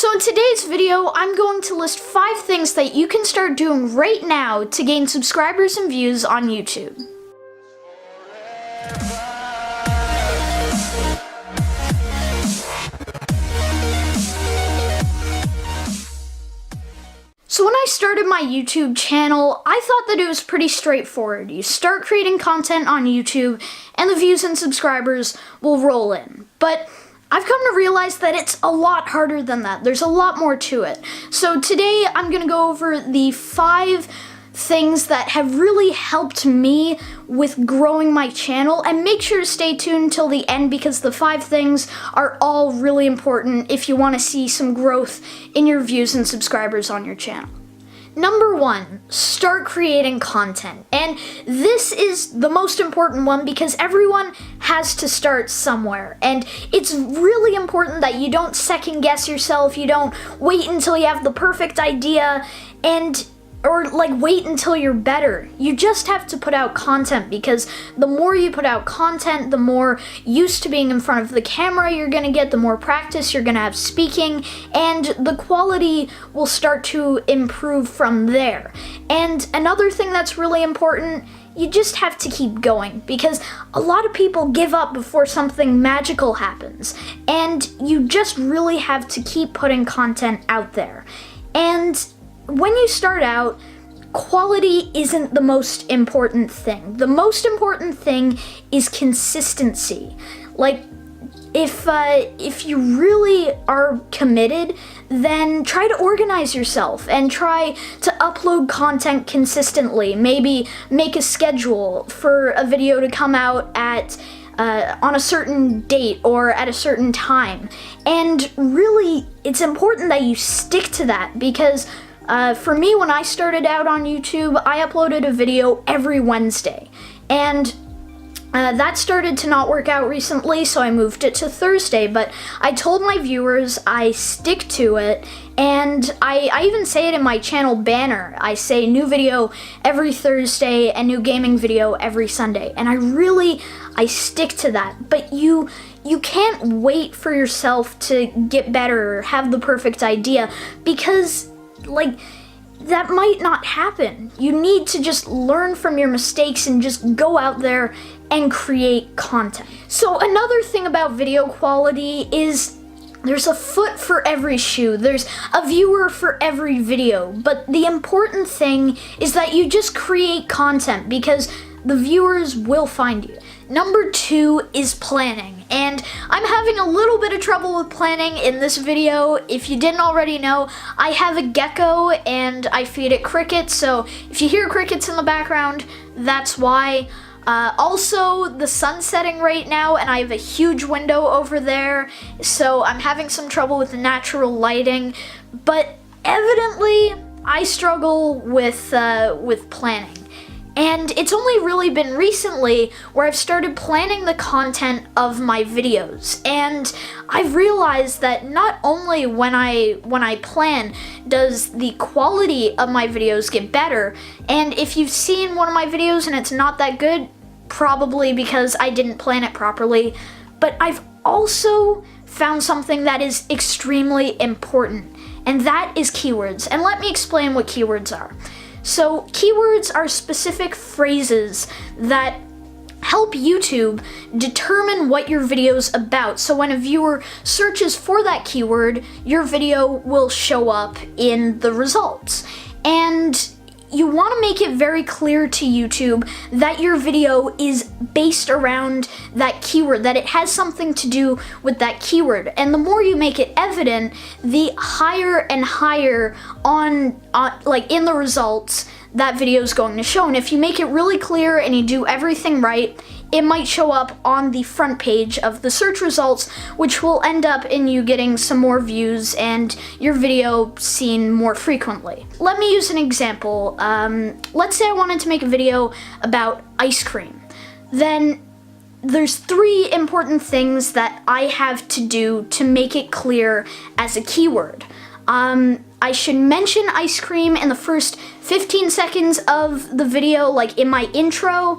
So in today's video, I'm going to list 5 things that you can start doing right now to gain subscribers and views on YouTube. So when I started my YouTube channel, I thought that it was pretty straightforward. You start creating content on YouTube and the views and subscribers will roll in. But I've come to realize that it's a lot harder than that. There's a lot more to it. So today I'm going to go over the 5 things that have really helped me with growing my channel, and make sure to stay tuned till the end because the 5 things are all really important if you want to see some growth in your views and subscribers on your channel. Number 1, start creating content. And this is the most important one because everyone has to start somewhere. And it's really important that you don't second guess yourself, you don't wait until you have the perfect idea or wait until you're better. You just have to put out content because the more you put out content, the more used to being in front of the camera you're gonna get, the more practice you're gonna have speaking, and the quality will start to improve from there. And another thing that's really important, you just have to keep going because a lot of people give up before something magical happens, and you just really have to keep putting content out there. And when you start out, quality isn't the most important thing. The most important thing is consistency. If you really are committed, then try to organize yourself and try to upload content consistently. Maybe make a schedule for a video to come out at on a certain date or at a certain time. And really, it's important that you stick to that because for me, when I started out on YouTube, I uploaded a video every Wednesday, and that started to not work out recently, so I moved it to Thursday, but I told my viewers I stick to it, and I even say it in my channel banner. I say new video every Thursday and new gaming video every Sunday, and I stick to that. But you can't wait for yourself to get better or have the perfect idea because that might not happen. You need to just learn from your mistakes and just go out there and create content. So another thing about video quality is there's a foot for every shoe. There's a viewer for every video. But the important thing is that you just create content because the viewers will find you. Number 2 is planning, and I'm having a little bit of trouble with planning in this video. If you didn't already know, I have a gecko and I feed it crickets, so if you hear crickets in the background, that's why. Also, the sun's setting right now and I have a huge window over there, so I'm having some trouble with the natural lighting, but evidently I struggle with planning. And it's only really been recently where I've started planning the content of my videos. And I've realized that not only when I plan does the quality of my videos get better, and if you've seen one of my videos and it's not that good, probably because I didn't plan it properly, but I've also found something that is extremely important, and that is keywords. And let me explain what keywords are. So keywords are specific phrases that help YouTube determine what your video's about. So when a viewer searches for that keyword, your video will show up in the results. And you want to make it very clear to YouTube that your video is based around that keyword, that it has something to do with that keyword. And the more you make it evident, the higher and higher in the results that video is going to show. And if you make it really clear and you do everything right, it might show up on the front page of the search results, which will end up in you getting some more views and your video seen more frequently. Let me use an example. Let's say I wanted to make a video about ice cream. Then there's 3 important things that I have to do to make it clear as a keyword. I should mention ice cream in the first 15 seconds of the video, like in my intro.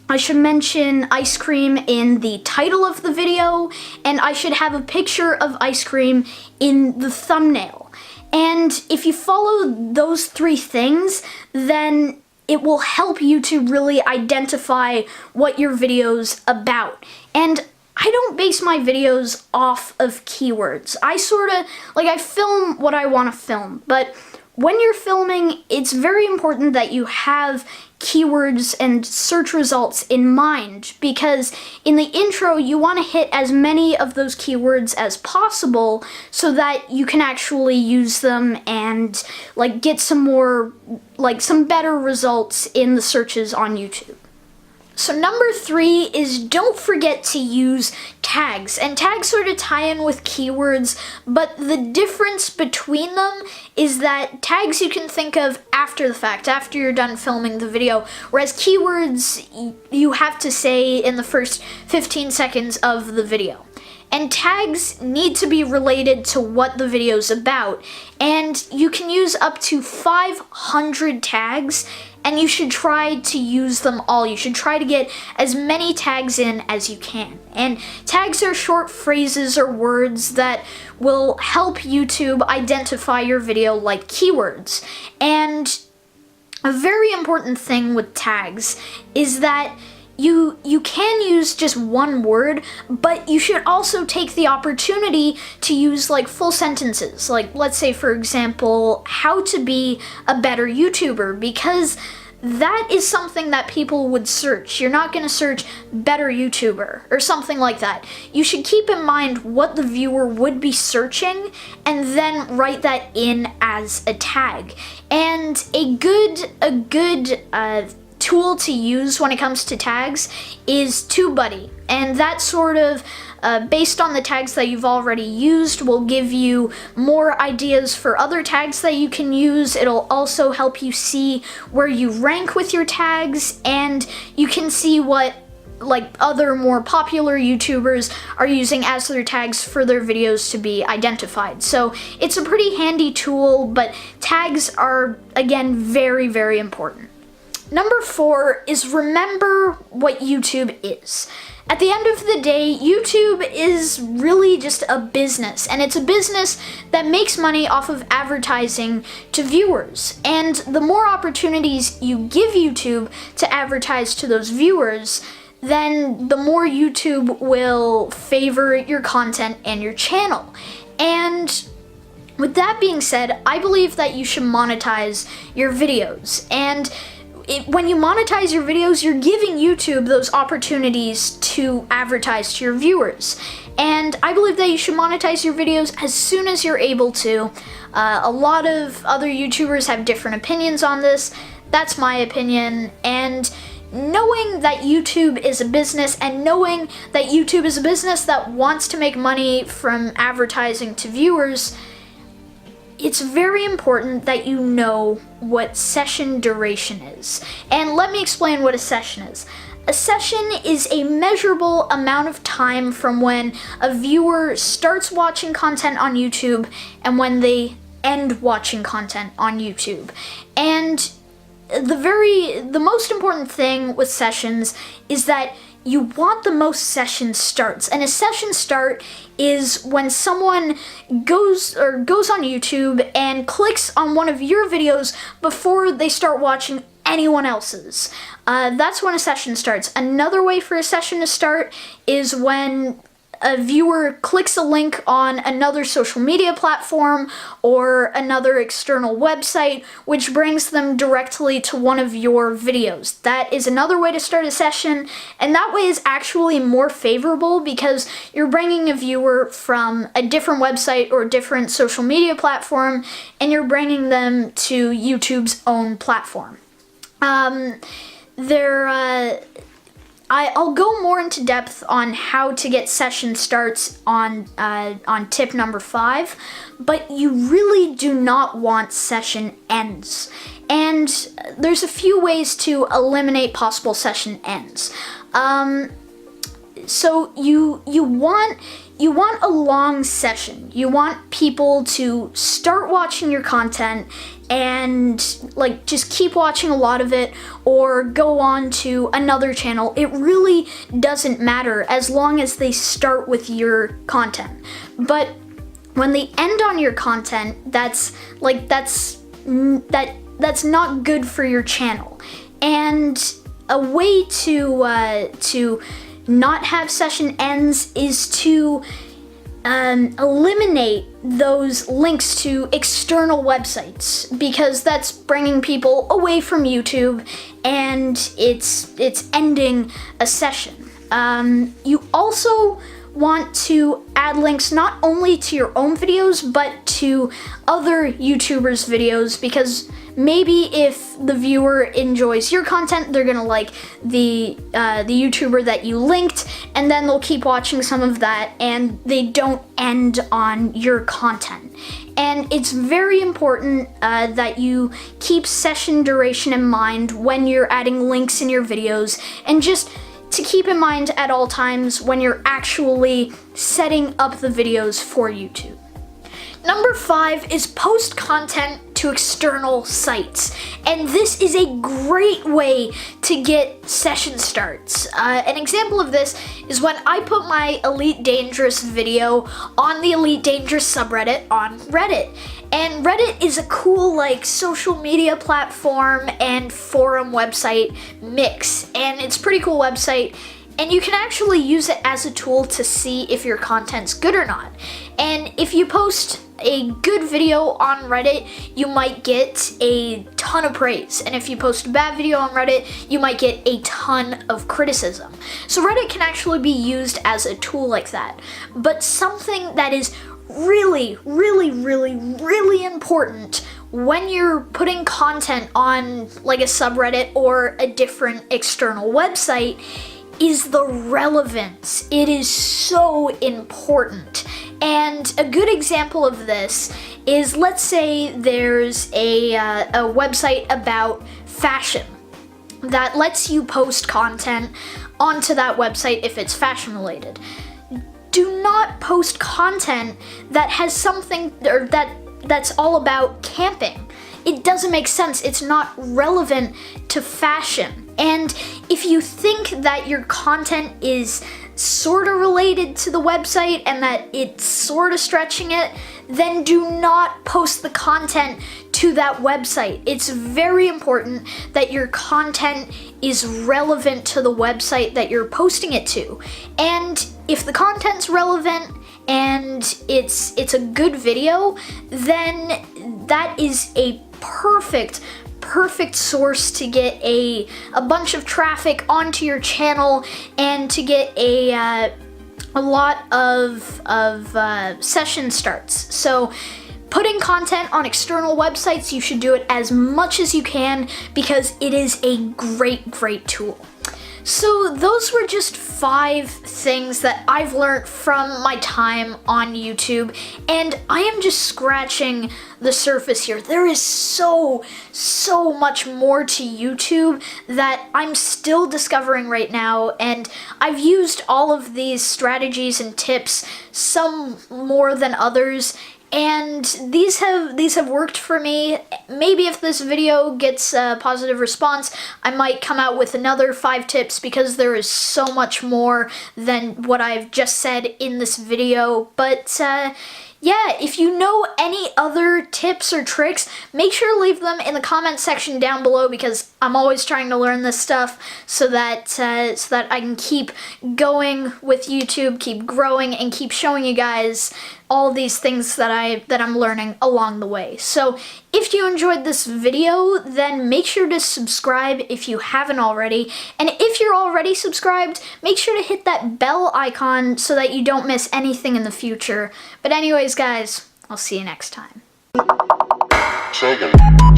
I should mention ice cream in the title of the video, and I should have a picture of ice cream in the thumbnail. And if you follow those 3 things, then it will help you to really identify what your video's about. And I don't base my videos off of keywords. I film what I want to film, but when you're filming, it's very important that you have keywords and search results in mind, because in the intro you want to hit as many of those keywords as possible so that you can actually use them and get some better results in the searches on YouTube. So number 3 is don't forget to use tags. And tags sort of tie in with keywords, but the difference between them is that tags you can think of after the fact, after you're done filming the video, whereas keywords you have to say in the first 15 seconds of the video. And tags need to be related to what the video's about, and you can use up to 500 tags, and you should try to use them all. You should try to get as many tags in as you can. And tags are short phrases or words that will help YouTube identify your video like keywords. And a very important thing with tags is that you can use just one word, but you should also take the opportunity to use full sentences. Let's say, for example, how to be a better YouTuber, because that is something that people would search. You're not going to search better YouTuber or something like that. You should keep in mind what the viewer would be searching and then write that in as a tag. And a good tool to use when it comes to tags is TubeBuddy, and that sort of based on the tags that you've already used will give you more ideas for other tags that you can use. It'll also help you see where you rank with your tags, and you can see what other more popular YouTubers are using as their tags for their videos to be identified. So it's a pretty handy tool, but tags are, again, very, very important. Number 4 is remember what YouTube is. At the end of the day, YouTube is really just a business, and it's a business that makes money off of advertising to viewers. And the more opportunities you give YouTube to advertise to those viewers, then the more YouTube will favor your content and your channel. And with that being said, I believe that you should monetize your videos. And when you monetize your videos, you're giving YouTube those opportunities to advertise to your viewers. And I believe that you should monetize your videos as soon as you're able to. A lot of other YouTubers have different opinions on this. That's my opinion. And knowing that YouTube is a business, and knowing that YouTube is a business that wants to make money from advertising to viewers, it's very important that you know what session duration is. And let me explain what a session is. A session is a measurable amount of time from when a viewer starts watching content on YouTube and when they end watching content on YouTube. And the most important thing with sessions is that you want the most session starts. And a session start is when someone goes on YouTube and clicks on one of your videos before they start watching anyone else's. That's when a session starts. Another way for a session to start is when a viewer clicks a link on another social media platform or another external website, which brings them directly to one of your videos. That is another way to start a session, and that way is actually more favorable because you're bringing a viewer from a different website or a different social media platform, and you're bringing them to YouTube's own platform. I'll go more into depth on how to get session starts on tip number 5, but you really do not want session ends. And there's a few ways to eliminate possible session ends. So you want a long session. You want people to start watching your content and like just keep watching a lot of it or go on to another channel. It really doesn't matter as long as they start with your content. But when they end on your content, that's not good for your channel. And a way to not have session ends is to eliminate those links to external websites, because that's bringing people away from YouTube and it's ending a session. You also want to add links not only to your own videos but to other YouTubers' videos, because maybe if the viewer enjoys your content, they're gonna like the YouTuber that you linked, and then they'll keep watching some of that and they don't end on your content. And it's very important that you keep session duration in mind when you're adding links in your videos, and just to keep in mind at all times when you're actually setting up the videos for YouTube. Number 5 is post content to external sites. And this is a great way to get session starts. An example of this is when I put my Elite Dangerous video on the Elite Dangerous subreddit on Reddit. And Reddit is a cool like social media platform and forum website mix. And it's a pretty cool website. And you can actually use it as a tool to see if your content's good or not. And if you post a good video on Reddit, you might get a ton of praise. And if you post a bad video on Reddit, you might get a ton of criticism. So Reddit can actually be used as a tool like that. But something that is really, really, really, really important when you're putting content on like a subreddit or a different external website is the relevance. It is so important. And a good example of this is, let's say there's a website about fashion that lets you post content onto that website if it's fashion related. Do not post content that has something or that's all about camping. It doesn't make sense. It's not relevant to fashion. And if you think that your content is sort of related to the website and that it's sort of stretching it, then do not post the content to that website. It's very important that your content is relevant to the website that you're posting it to. And if the content's relevant and it's a good video, then that is a perfect source to get a bunch of traffic onto your channel and to get a lot of session starts. So putting content on external websites, you should do it as much as you can because it is a great tool. So those were just 5 things that I've learned from my time on YouTube, and I am just scratching the surface here. There is so much more to YouTube that I'm still discovering right now, and I've used all of these strategies and tips, some more than others, and these have worked for me. Maybe if this video gets a positive response, I might come out with another 5 tips, because there is so much more than what I've just said in this video. But yeah, if you know any other tips or tricks, make sure to leave them in the comment section down below, because I'm always trying to learn this stuff so that I can keep going with YouTube, keep growing, and keep showing you guys all these things that I'm learning along the way. So if you enjoyed this video, then make sure to subscribe if you haven't already. And if you're already subscribed, make sure to hit that bell icon so that you don't miss anything in the future. But anyways, guys, I'll see you next time. Second.